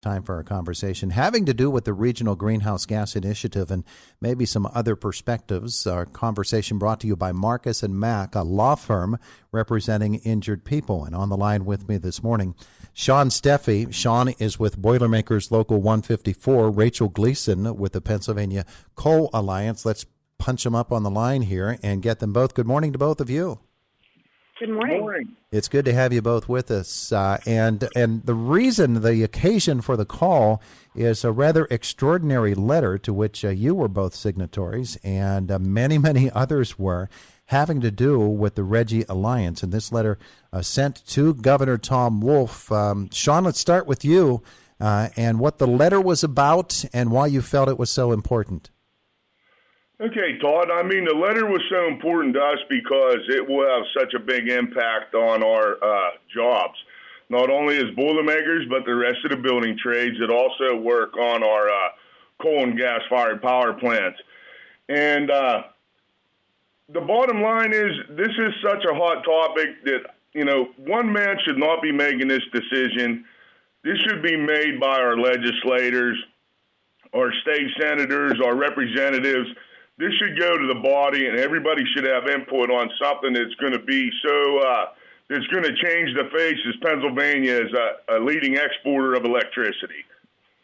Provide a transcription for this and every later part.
Time for our conversation having to do with the Regional Greenhouse Gas Initiative and maybe some other perspectives. Our conversation brought to you by Marcus and Mack, a law firm representing injured people. And on the line with me this morning, Shawn Steffee. Shawn is with Boilermakers Local 154, Rachel Gleason with the Pennsylvania Coal Alliance. Let's punch them up on the line here and get them both. Good morning to both of you. Good morning. Good morning. It's good to have you both with us. And the occasion for the call is a rather extraordinary letter to which you were both signatories and many others were, having to do with the RGGI Alliance. And this letter sent to Governor Tom Wolf. Shawn, let's start with you and what the letter was about and why you felt it was so important. Okay, Todd. I mean, the letter was so important to us because it will have such a big impact on our jobs, not only as Boilermakers, but the rest of the building trades that also work on our coal and gas-fired power plants. And the bottom line is this is such a hot topic that, one man should not be making this decision. This should be made by our legislators, our state senators, our representatives. This should go to the body, and everybody should have input on something that's going to be that's going to change the face as Pennsylvania as a leading exporter of electricity.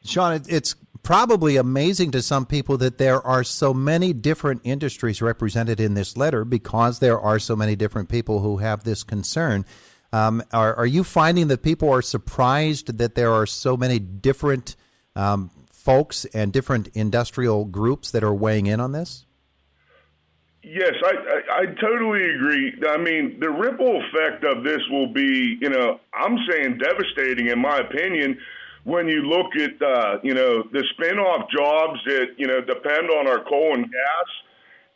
Shawn, it's probably amazing to some people that there are so many different industries represented in this letter because there are so many different people who have this concern. Are you finding that people are surprised that there are so many different folks and different industrial groups that are weighing in on this? Yes, I totally agree. I mean, the ripple effect of this will be, I'm saying devastating in my opinion, when you look at, the spin-off jobs that, depend on our coal and gas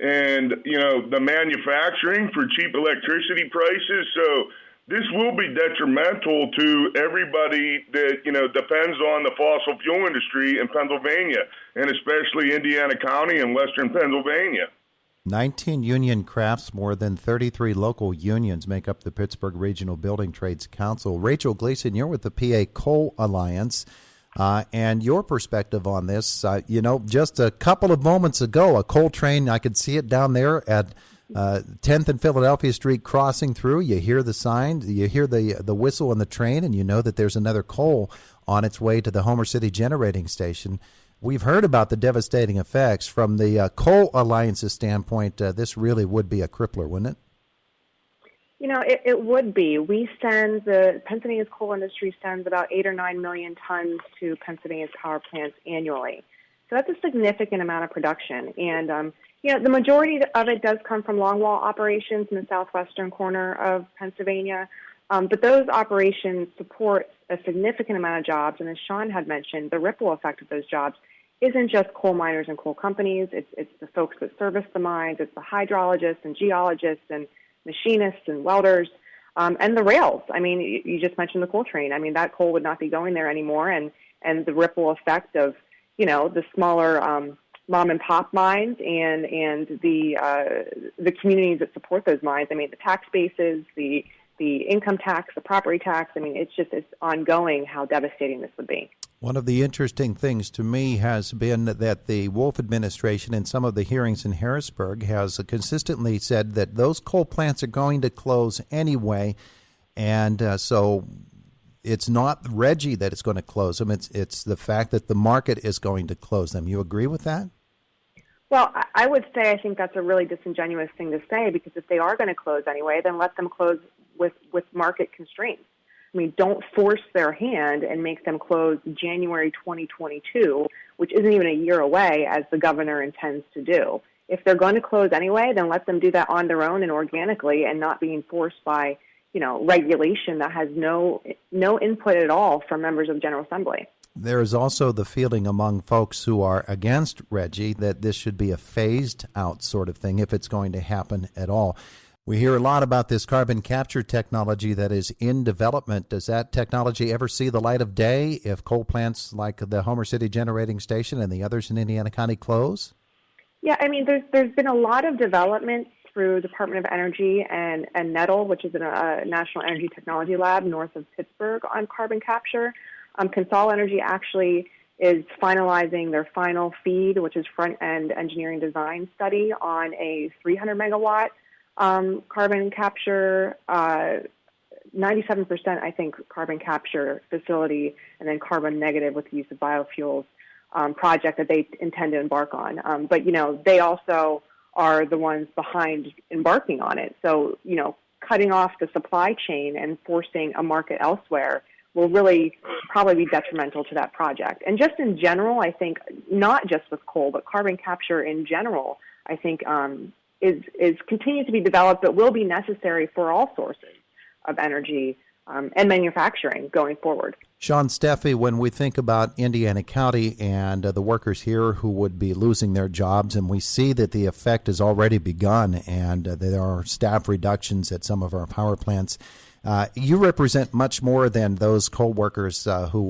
and, the manufacturing for cheap electricity prices. So this will be detrimental to everybody that, depends on the fossil fuel industry in Pennsylvania, and especially Indiana County and Western Pennsylvania. 19 union crafts, more than 33 local unions make up the Pittsburgh Regional Building Trades Council. Rachel Gleason, you're with the PA Coal Alliance, and your perspective on this, just a couple of moments ago, a coal train, I could see it down there at 10th and Philadelphia Street crossing through. You hear the sign, you hear the whistle on the train, and you know that there's another coal on its way to the Homer City generating station. We've heard about the devastating effects. From the Coal Alliance's standpoint, this really would be a crippler, wouldn't it? It would be. Pennsylvania's coal industry sends about 8 or 9 million tons to Pennsylvania's power plants annually. So that's a significant amount of production. And, the majority of it does come from longwall operations in the southwestern corner of Pennsylvania. But those operations support a significant amount of jobs. And as Shawn had mentioned, the ripple effect of those jobs isn't just coal miners and coal companies. It's the folks that service the mines. It's the hydrologists and geologists and machinists and welders and the rails. I mean, you just mentioned the coal train. I mean, that coal would not be going there anymore. And the ripple effect of, the smaller mom and pop mines and the communities that support those mines. I mean, the tax bases, the income tax, the property tax. I mean, it's ongoing how devastating this would be. One of the interesting things to me has been that the Wolf administration in some of the hearings in Harrisburg has consistently said that those coal plants are going to close anyway. And so it's not RGGI that is going to close them. It's the fact that the market is going to close them. You agree with that? Well, I would say I think that's a really disingenuous thing to say, because if they are going to close anyway, then let them close with market constraints. I mean, don't force their hand and make them close January 2022, which isn't even a year away, as the governor intends to do. If they're going to close anyway, then let them do that on their own and organically, and not being forced by, regulation that has no input at all from members of the General Assembly. There is also the feeling among folks who are against RGGI that this should be a phased out sort of thing if it's going to happen at all. We hear a lot about this carbon capture technology that is in development. Does that technology ever see the light of day if coal plants like the Homer City Generating Station and the others in Indiana County close? Yeah, I mean, there's been a lot of development through Department of Energy and NETL, which is a National Energy Technology Lab north of Pittsburgh, on carbon capture. Consol Energy actually is finalizing their final FEED, which is front-end engineering design study on a 300-megawatt carbon capture, 97%, I think, carbon capture facility, and then carbon negative with the use of biofuels project that they intend to embark on. But, they also are the ones behind embarking on it. So, cutting off the supply chain and forcing a market elsewhere will really probably be detrimental to that project. And just in general, I think, not just with coal, but carbon capture in general, I think is continues to be developed, but will be necessary for all sources of energy and manufacturing going forward. Shawn Steffee, when we think about Indiana County and the workers here who would be losing their jobs, and we see that the effect has already begun and there are staff reductions at some of our power plants, you represent much more than those coal workers who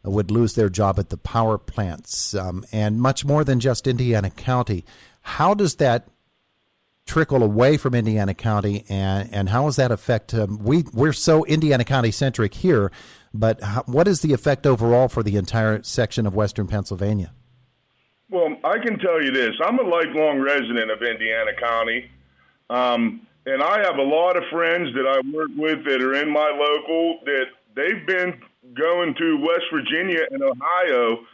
would lose their job at the power plants, and much more than just Indiana County. How does that trickle away from Indiana County, and how does that affect? We're so Indiana County centric here, but what is the effect overall for the entire section of Western Pennsylvania? Well, I can tell you this: I'm a lifelong resident of Indiana County. And I have a lot of friends that I work with that are in my local that they've been going to West Virginia and Ohio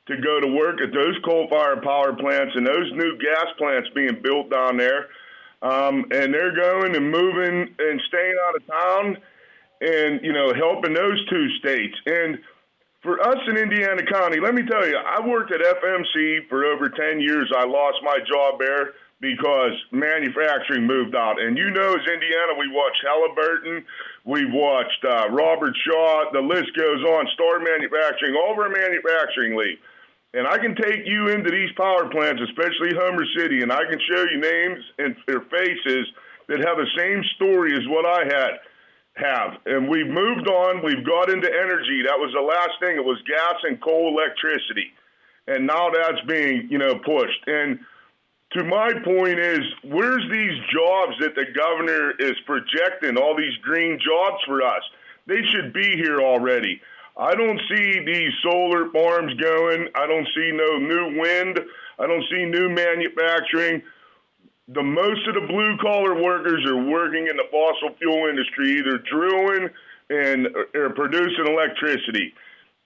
to go to work at those coal-fired power plants and those new gas plants being built down there. And they're going and moving and staying out of town and, helping those two states. And for us in Indiana County, let me tell you, I worked at FMC for over 10 years. I lost my job there because manufacturing moved out. And as Indiana, we watched Halliburton, we watched Robert Shaw, the list goes on, Star Manufacturing, all of our manufacturing leave. And I can take you into these power plants, especially Homer City, and I can show you names and their faces that have the same story as what I have. And we've moved on, we've got into energy. That was the last thing. It was gas and coal electricity. And now that's being, pushed. And to my point is, where's these jobs that the governor is projecting, all these green jobs for us? They should be here already. I don't see these solar farms going. I don't see no new wind. I don't see new manufacturing. The most of the blue-collar workers are working in the fossil fuel industry, either drilling or producing electricity.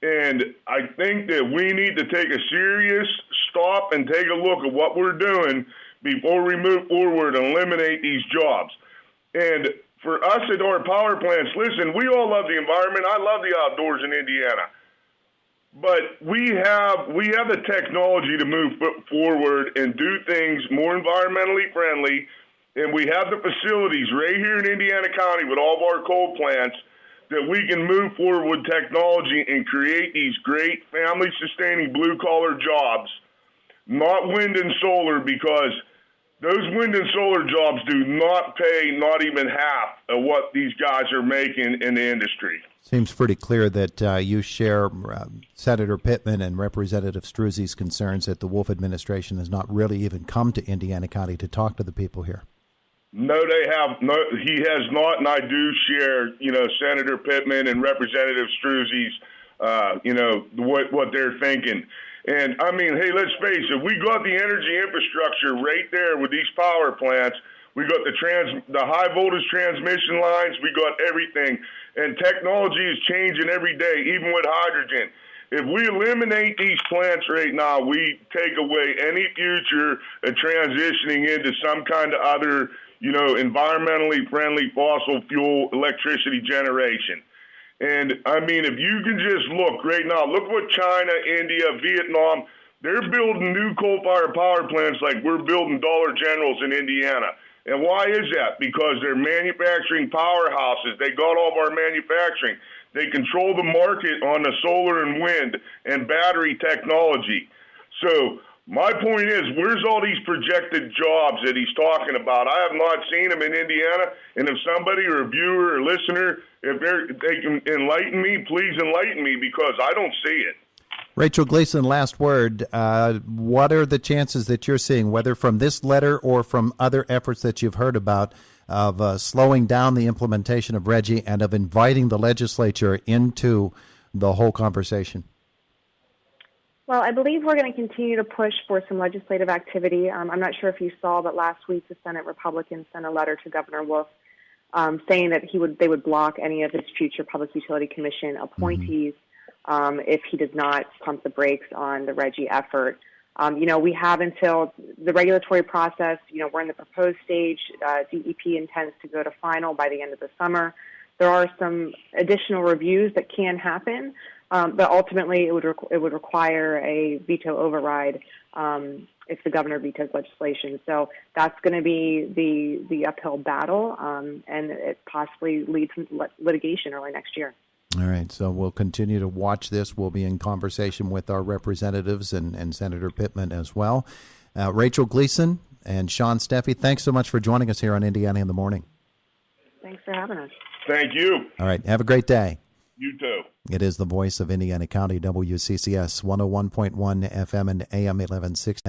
And I think that we need to take a serious stop and take a look at what we're doing before we move forward and eliminate these jobs. And for us at our power plants, listen, we all love the environment. I love the outdoors in Indiana. But we have the technology to move forward and do things more environmentally friendly. And we have the facilities right here in Indiana County with all of our coal plants that we can move forward with technology and create these great family-sustaining blue-collar jobs, not wind and solar, because those wind and solar jobs do not pay not even half of what these guys are making in the industry. Seems pretty clear that you share Senator Pittman and Representative Struzzi's concerns that the Wolf administration has not really even come to Indiana County to talk to the people here. No, they have. No, he has not, and I do share, Senator Pittman and Representative Struzzi's, what they're thinking. And, hey, let's face it, we got the energy infrastructure right there with these power plants. We got the high-voltage transmission lines. We got everything. And technology is changing every day, even with hydrogen. If we eliminate these plants right now, we take away any future of transitioning into some kind of other environmentally friendly fossil fuel electricity generation. And, if you can just look right now, look what China, India, Vietnam, they're building new coal-fired power plants like we're building Dollar Generals in Indiana. And why is that? Because they're manufacturing powerhouses. They got all of our manufacturing. They control the market on the solar and wind and battery technology. So my point is, where's all these projected jobs that he's talking about? I have not seen them in Indiana. And if somebody or a viewer or listener, if they can enlighten me, please enlighten me, because I don't see it. Rachel Gleason, last word. What are the chances that you're seeing, whether from this letter or from other efforts that you've heard about, of slowing down the implementation of RGGI and of inviting the legislature into the whole conversation? Well, I believe we're going to continue to push for some legislative activity. I'm not sure if you saw, but last week the Senate Republicans sent a letter to Governor Wolf saying that they would block any of his future Public Utility Commission appointees if he does not pump the brakes on the RGGI effort. We have until the regulatory process. We're in the proposed stage. DEP intends to go to final by the end of the summer. There are some additional reviews that can happen, but ultimately it would require a veto override if the governor vetoes legislation. So that's going to be the uphill battle, and it possibly leads to litigation early next year. All right, so we'll continue to watch this. We'll be in conversation with our representatives and Senator Pittman as well. Rachel Gleason and Shawn Steffee, thanks so much for joining us here on Indiana in the Morning. Thanks for having us. Thank you. All right, have a great day. You too. It is the voice of Indiana County, WCCS 101.1 FM and AM 1160.